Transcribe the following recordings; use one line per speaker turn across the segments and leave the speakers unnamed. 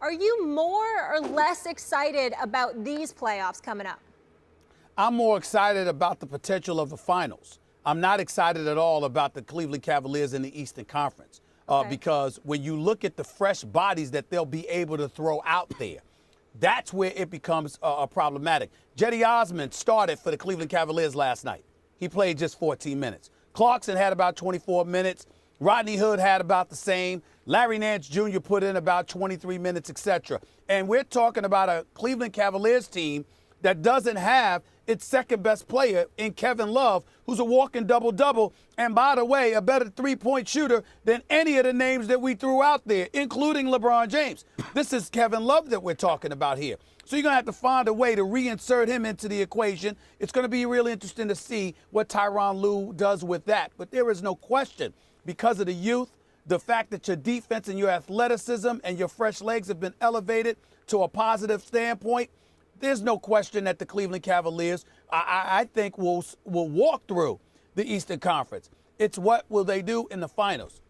Are you more or less excited about these playoffs coming up?
I'm more excited about the potential of the finals. I'm not excited at all about the Cleveland Cavaliers in the Eastern Conference because when you look at the fresh bodies that they'll be able to throw out there, that's where it becomes problematic. Jetty Osman started for the Cleveland Cavaliers last night. He played just 14 minutes. Clarkson had about 24 minutes. Rodney Hood had about the same. Larry Nance Jr. put in about 23 minutes, etc. And we're talking about a Cleveland Cavaliers team that doesn't have its second best player in Kevin Love, who's a walking double-double, and by the way, a better three-point shooter than any of the names that we threw out there, including LeBron James. This is Kevin Love that we're talking about here. So you're going to have to find a way to reinsert him into the equation. It's going to be really interesting to see what Tyronn Lue does with that. But there is no question, because of the youth, the fact that your defense and your athleticism and your fresh legs have been elevated to a positive standpoint, there's no question that the Cleveland Cavaliers, I think, will walk through the Eastern Conference. It's what will they do in the finals.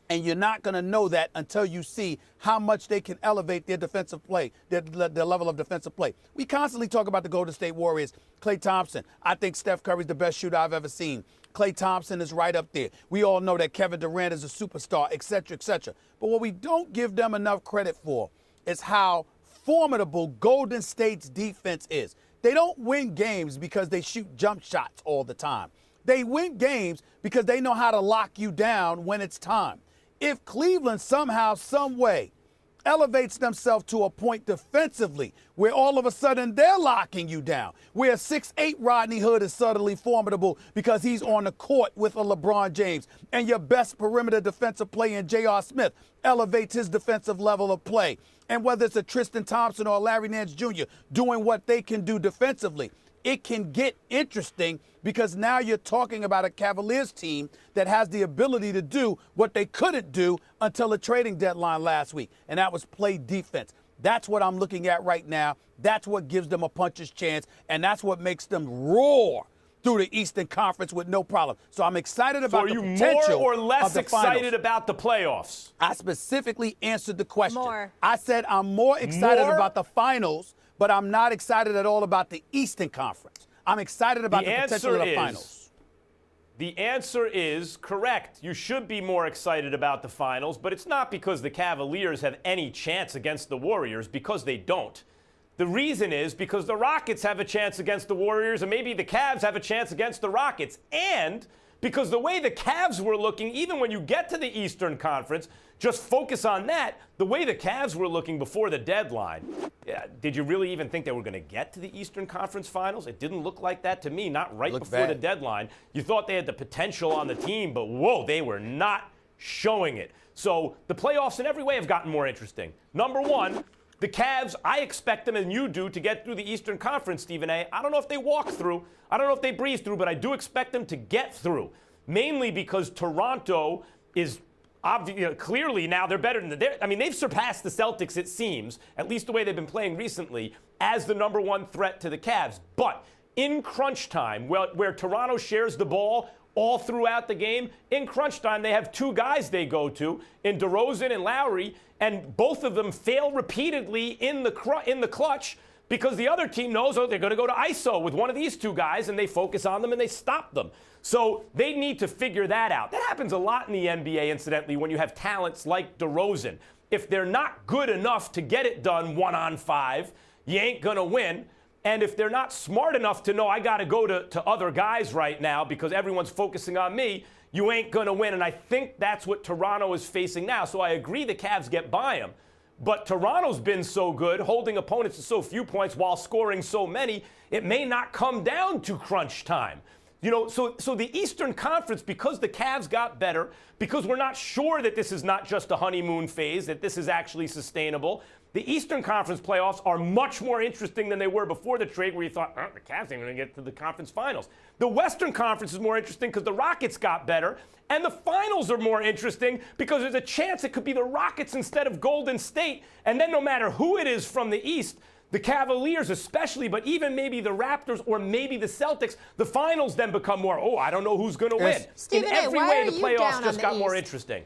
And you're not going to know that until you see how much they can elevate their defensive play, their level of defensive play. We constantly talk about the Golden State Warriors. Klay Thompson, I think Steph Curry's the best shooter I've ever seen. Klay Thompson is right up there. We all know that Kevin Durant is a superstar, et cetera, et cetera. But what we don't give them enough credit for is how formidable Golden State's defense is. They don't win games because they shoot jump shots all the time. They win games because they know how to lock you down when it's time. If Cleveland somehow, some way, elevates themselves to a point defensively where all of a sudden they're locking you down, where 6'8" Rodney Hood is suddenly formidable because he's on the court with a LeBron James, and your best perimeter defensive player in J.R. Smith elevates his defensive level of play, and whether it's a Tristan Thompson or a Larry Nance Jr. doing what they can do defensively, it can get interesting because now you're talking about a Cavaliers team that has the ability to do what they couldn't do until the trading deadline last week, and that was play defense. That's what I'm looking at right now. That's what gives them a puncher's chance, and that's what makes them roar through the Eastern Conference with no problem. So I'm excited about the potential.
So are you more or less excited
finals.
about the playoffs?
I specifically answered the question.
More.
I said I'm more excited about the finals, but I'm not excited at all about the Eastern Conference. I'm excited about the potential of the finals.
The answer is correct. You should be more excited about the finals, but it's not because the Cavaliers have any chance against the Warriors, because they don't. The reason is because the Rockets have a chance against the Warriors, and maybe the Cavs have a chance against the Rockets. And because the way the Cavs were looking, even when you get to the Eastern Conference, just focus on that, the way the Cavs were looking before the deadline, did you really even think they were going to get to the Eastern Conference Finals? It didn't look like that to me, not right before the deadline. You thought they had the potential on the team, but whoa, they were not showing it. So the playoffs in every way have gotten more interesting. Number one, the Cavs, I expect them, and you do, to get through the Eastern Conference, Stephen A. I don't know if they walk through. I don't know if they breeze through, but I do expect them to get through, mainly because Toronto is clearly now they're better than they've surpassed the Celtics, it seems, at least the way they've been playing recently, as the number one threat to the Cavs. But in crunch time, where Toronto shares the ball all throughout the game, in crunch time, they have two guys they go to, in DeRozan and Lowry, and both of them fail repeatedly in the clutch because the other team knows, they're going to go to ISO with one of these two guys, and they focus on them and they stop them. So they need to figure that out. That happens a lot in the NBA, incidentally, when you have talents like DeRozan. If they're not good enough to get it done 1-on-5, you ain't going to win. And if they're not smart enough to know I got to go to other guys right now because everyone's focusing on me, you ain't going to win. And I think that's what Toronto is facing now. So I agree the Cavs get by them. But Toronto's been so good, holding opponents to so few points while scoring so many, it may not come down to crunch time. So the Eastern Conference, because the Cavs got better, because we're not sure that this is not just a honeymoon phase, that this is actually sustainable, the Eastern Conference playoffs are much more interesting than they were before the trade, where you thought, the Cavs ain't going to get to the conference finals. The Western Conference is more interesting because the Rockets got better, and the finals are more interesting because there's a chance it could be the Rockets instead of Golden State, and then no matter who it is from the East, the Cavaliers especially, but even maybe the Raptors or maybe the Celtics, the finals then become more, I don't know who's going to win.
Stephen
In every
A., why
way,
are
the
you
playoffs
down
just
on
got
the
more
East?
interesting.